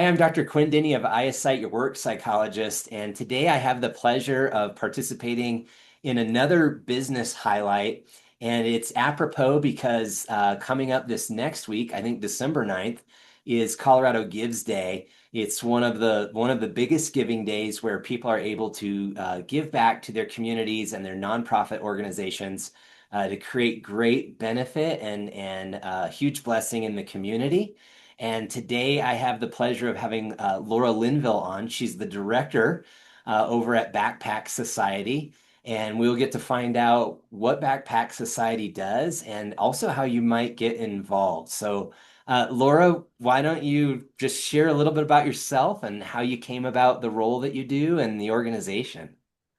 I'm Dr. Quinn Denny of iSight, your work psychologist, and today I have the pleasure of participating in another business highlight. And it's apropos because coming up this next week, I think December 9th, is Colorado Gives Day. It's one of the biggest giving days where people are able to give back to their communities and their nonprofit organizations to create great benefit and huge blessing in the community. And today I have the pleasure of having Laura Linville on. She's the director over at Backpack Society. And we'll get to find out what Backpack Society does and also how you might get involved. So, Laura, why don't you just share a little bit about yourself and how you came about the role that you do and the organization?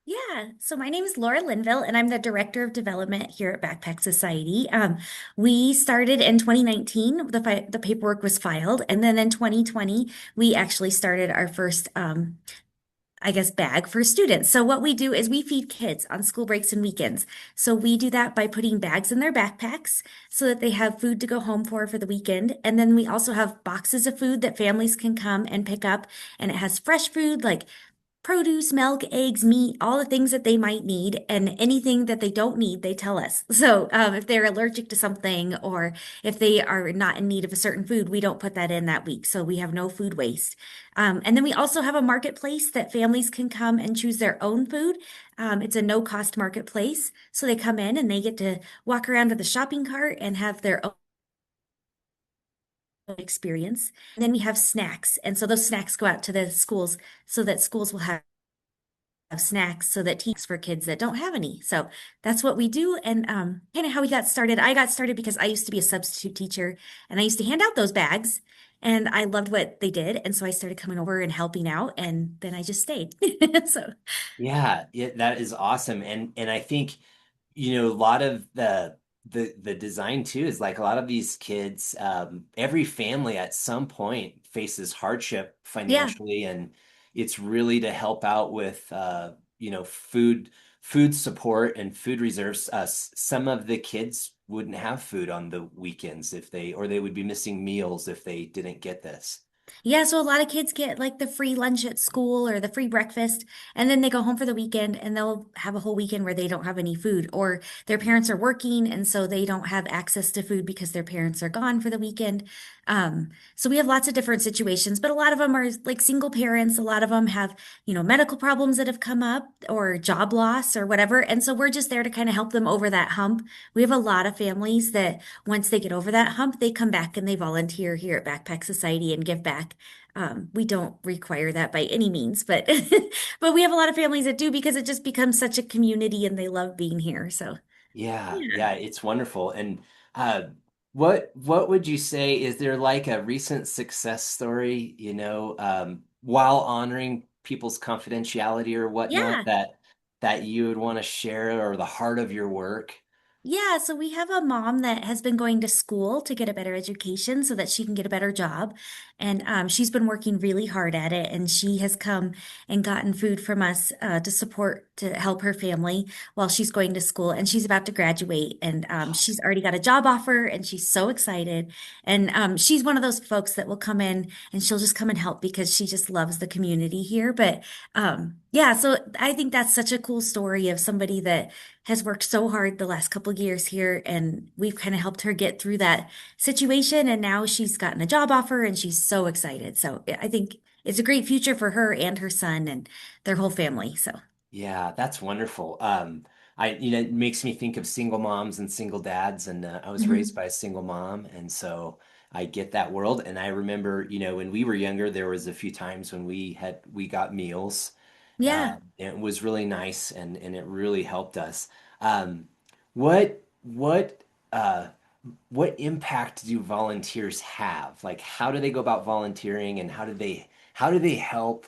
Yeah, so my name is Laura Linville, and I'm the Director of Development here at Backpack Society. We started in 2019, the paperwork was filed, and then in 2020, we actually started our first, I guess, bag for students. So what we do is we feed kids on school breaks and weekends. So we do that by putting bags in their backpacks so that they have food to go home for the weekend. And then we also have boxes of food that families can come and pick up, and it has fresh food like produce, milk, eggs, meat, all the things that they might need, and anything that they don't need, they tell us. So, if they're allergic to something or if they are not in need of a certain food, we don't put that in that week. So we have no food waste. And then we also have a marketplace that families can come and choose their own food. It's a no-cost marketplace. So they come in and they get to walk around with a shopping cart and have their own experience. And then we have snacks. And so those snacks go out to the schools so that schools will have snacks so that teach for kids that don't have any. So that's what we do. And kind of how we got started. I got started because I used to be a substitute teacher and I used to hand out those bags and I loved what they did. And so I started coming over and helping out and then I just stayed. So Yeah, that is awesome. And I think, a lot of the design too is like a lot of these kids, every family at some point faces hardship yeah. financially, and it's really to help out with food support and food reserves. Some of the kids wouldn't have food on the weekends if they would be missing meals if they didn't get this. Yeah, so a lot of kids get like the free lunch at school or the free breakfast, and then they go home for the weekend and they'll have a whole weekend where they don't have any food, or their parents are working and so they don't have access to food because their parents are gone for the weekend. So we have lots of different situations, but a lot of them are like single parents. A lot of them have, medical problems that have come up or job loss or whatever. And so we're just there to kind of help them over that hump. We have a lot of families that once they get over that hump, they come back and they volunteer here at Backpack Society and give back. We don't require that by any means, but but we have a lot of families that do because it just becomes such a community and they love being here. So Yeah, yeah. yeah, it's wonderful. And uh, what would you say, is there like a recent success story, while honoring people's confidentiality or whatnot Yeah. that you would want to share, or the heart of your work? Yeah, so we have a mom that has been going to school to get a better education so that she can get a better job. And she's been working really hard at it. And she has come and gotten food from us to support, to help her family while she's going to school. And she's about to graduate. And she's already got a job offer and she's so excited. And she's one of those folks that will come in and she'll just come and help because she just loves the community here. But yeah, so I think that's such a cool story of somebody that has worked so hard the last couple of years here, and we've kind of helped her get through that situation. And now she's gotten a job offer and she's so excited. So I think it's a great future for her and her son and their whole family. So, Yeah, that's wonderful. It makes me think of single moms and single dads, and I was raised mhm. by a single mom, and so I get that world. And I remember, when we were younger, there was a few times when we got meals. Yeah. And it was really nice, and it really helped us. Um, what what uh, what impact do volunteers have? Like, how do they go about volunteering, and how do they help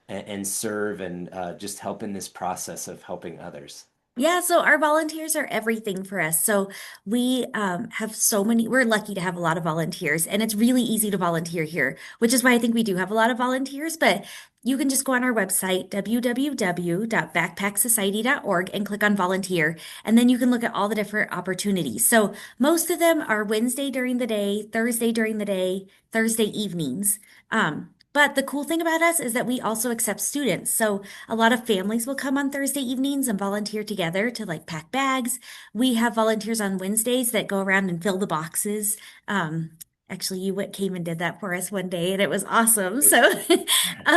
and serve and just help in this process of helping others? Yeah, so our volunteers are everything for us. So we have so many, we're lucky to have a lot of volunteers, and it's really easy to volunteer here, which is why I think we do have a lot of volunteers. But you can just go on our website, www.backpacksociety.org, and click on volunteer, and then you can look at all the different opportunities. So most of them are Wednesday during the day, Thursday during the day, Thursday evenings. But the cool thing about us is that we also accept students. So a lot of families will come on Thursday evenings and volunteer together to like pack bags. We have volunteers on Wednesdays that go around and fill the boxes. Um, Actually, came and did that for us one day, and it was awesome. So, It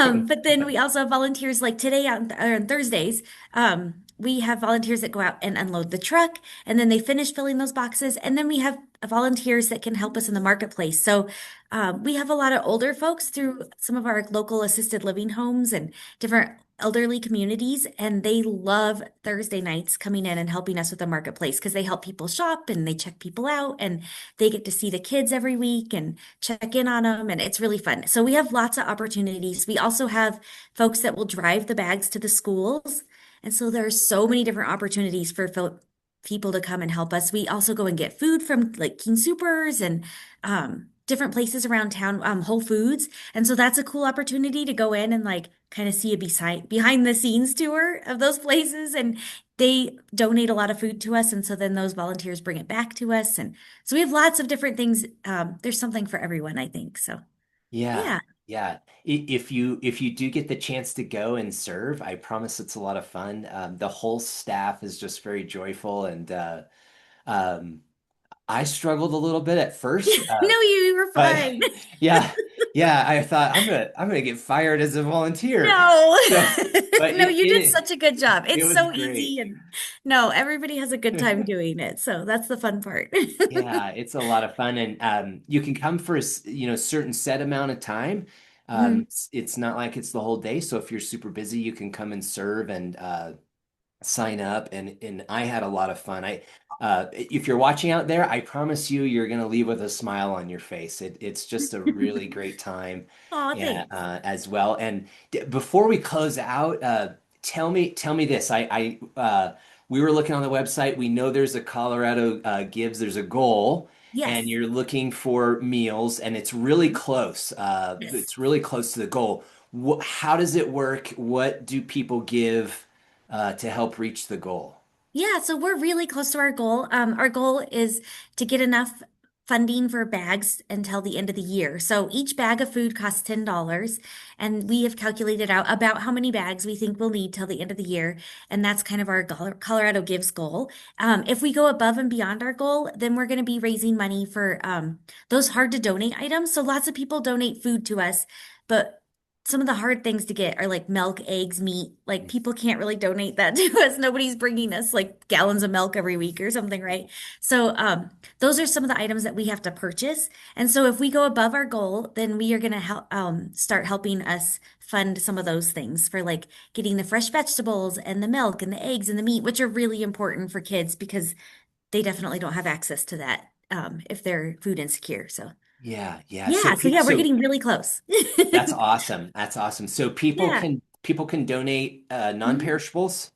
was but then we fun. also have volunteers like today on Thursdays. We have volunteers that go out and unload the truck, and then they finish filling those boxes. And then we have volunteers that can help us in the marketplace. So, we have a lot of older folks through some of our local assisted living homes and different elderly communities, and they love Thursday nights coming in and helping us with the marketplace because they help people shop and they check people out and they get to see the kids every week and check in on them, and it's really fun. So we have lots of opportunities. We also have folks that will drive the bags to the schools, and so there are so many different opportunities for people to come and help us. We also go and get food from like King Supers and different places around town, Whole Foods. And so that's a cool opportunity to go in and like kind of see a behind the scenes tour of those places. And they donate a lot of food to us. And so then those volunteers bring it back to us. And so we have lots of different things. There's something for everyone, I think. So Yeah, yeah. yeah. If you do get the chance to go and serve, I promise it's a lot of fun. The whole staff is just very joyful, and um, I struggled a little bit at first, No, you were but fine. yeah, yeah. I thought I'm gonna get fired as a volunteer. No, So, but no, you did it such a good job. it It's was so great. easy and no, everybody has a good time doing it. So that's the fun part. Yeah, it's a lot of fun, and you can come for certain set amount of time. Mhm. It's not like it's the whole day. So if you're super busy, you can come and serve and sign up. And I had a lot of fun. If you're watching out there, I promise you, you're gonna leave with a smile on your face. It's just a really great time, Aw, yeah, thanks. as well. And before we close out, tell me this. We were looking on the website. We know there's a Colorado Gives. There's a goal, and Yes. you're looking for meals, and it's really close. Yes. It's really close to the goal. How does it work? What do people give to help reach the goal? Yeah, so we're really close to our goal. Our goal is to get enough funding for bags until the end of the year. So each bag of food costs $10, and we have calculated out about how many bags we think we'll need till the end of the year. And that's kind of our Colorado Gives goal. If we go above and beyond our goal, then we're going to be raising money for those hard to donate items. So lots of people donate food to us, but some of the hard things to get are like milk, eggs, meat. Like people can't really donate that to us. Nobody's bringing us like gallons of milk every week or something, right? So those are some of the items that we have to purchase. And so if we go above our goal, then we are going to help start helping us fund some of those things for like getting the fresh vegetables and the milk and the eggs and the meat, which are really important for kids because they definitely don't have access to that if they're food insecure. So Yeah, yeah. yeah, so yeah, we're getting really close. That's awesome. That's awesome. So Yeah. people can donate Mhm. non-perishables.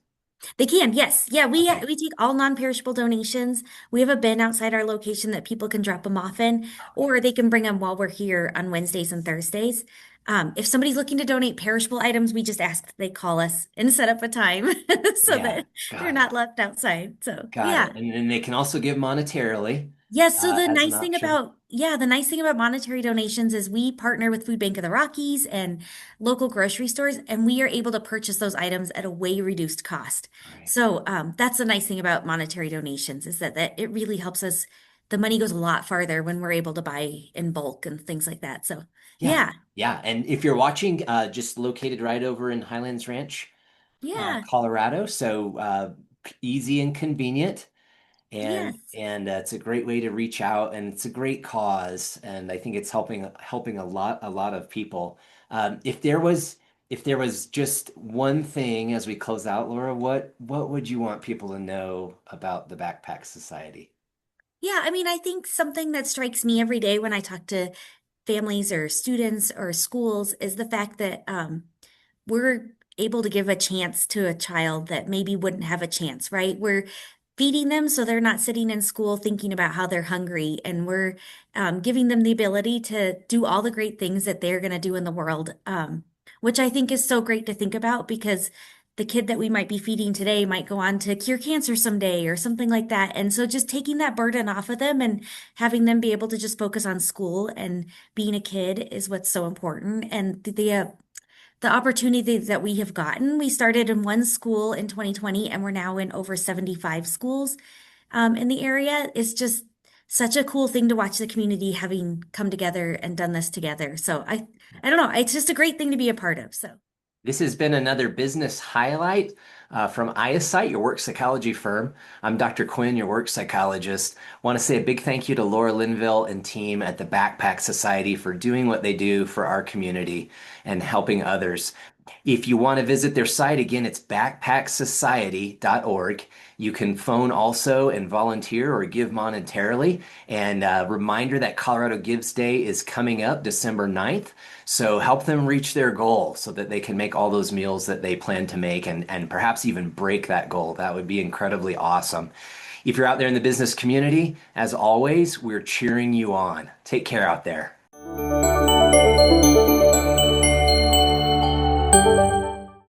They can, yes. Yeah, Okay. we take all non-perishable donations. We have a bin outside our location that people can drop them off in, or they can bring them while we're here on Wednesdays and Thursdays. If somebody's looking to donate perishable items, we just ask that they call us and set up a time so Yeah, that they're got it. not left outside. So, Got yeah. it. And then they can also give monetarily Yes, so as an option. the nice thing about monetary donations is we partner with Food Bank of the Rockies and local grocery stores, and we are able to purchase those items at a way reduced cost. All right. So that's the nice thing about monetary donations is that it really helps us. The money goes a lot farther when we're able to buy in bulk and things like that. So Yeah. yeah, Yeah. And if you're watching, just located right over in Highlands Ranch, yeah, Colorado. So easy and convenient. yes. And it's a great way to reach out, and it's a great cause, and I think it's helping a lot of people. If there was just one thing as we close out, Laura, what would you want people to know about the Backpack Society? Yeah, I mean, I think something that strikes me every day when I talk to families or students or schools is the fact that we're able to give a chance to a child that maybe wouldn't have a chance, right? We're feeding them so they're not sitting in school thinking about how they're hungry, and we're giving them the ability to do all the great things that they're going to do in the world, which I think is so great to think about because the kid that we might be feeding today might go on to cure cancer someday or something like that. And so just taking that burden off of them and having them be able to just focus on school and being a kid is what's so important. And the opportunity that we have gotten, we started in one school in 2020 and we're now in over 75 schools in the area. Is just such a cool thing to watch the community having come together and done this together. So I don't know, it's just a great thing to be a part of. So. This has been another business highlight from IASIGHT, your work psychology firm. I'm Dr. Quinn, your work psychologist. Want to say a big thank you to Laura Linville and team at the Backpack Society for doing what they do for our community and helping others. If you want to visit their site, again, it's backpacksociety.org. You can phone also and volunteer or give monetarily. And a reminder that Colorado Gives Day is coming up December 9th. So help them reach their goal so that they can make all those meals that they plan to make and perhaps even break that goal. That would be incredibly awesome. If you're out there in the business community, as always, we're cheering you on. Take care out there.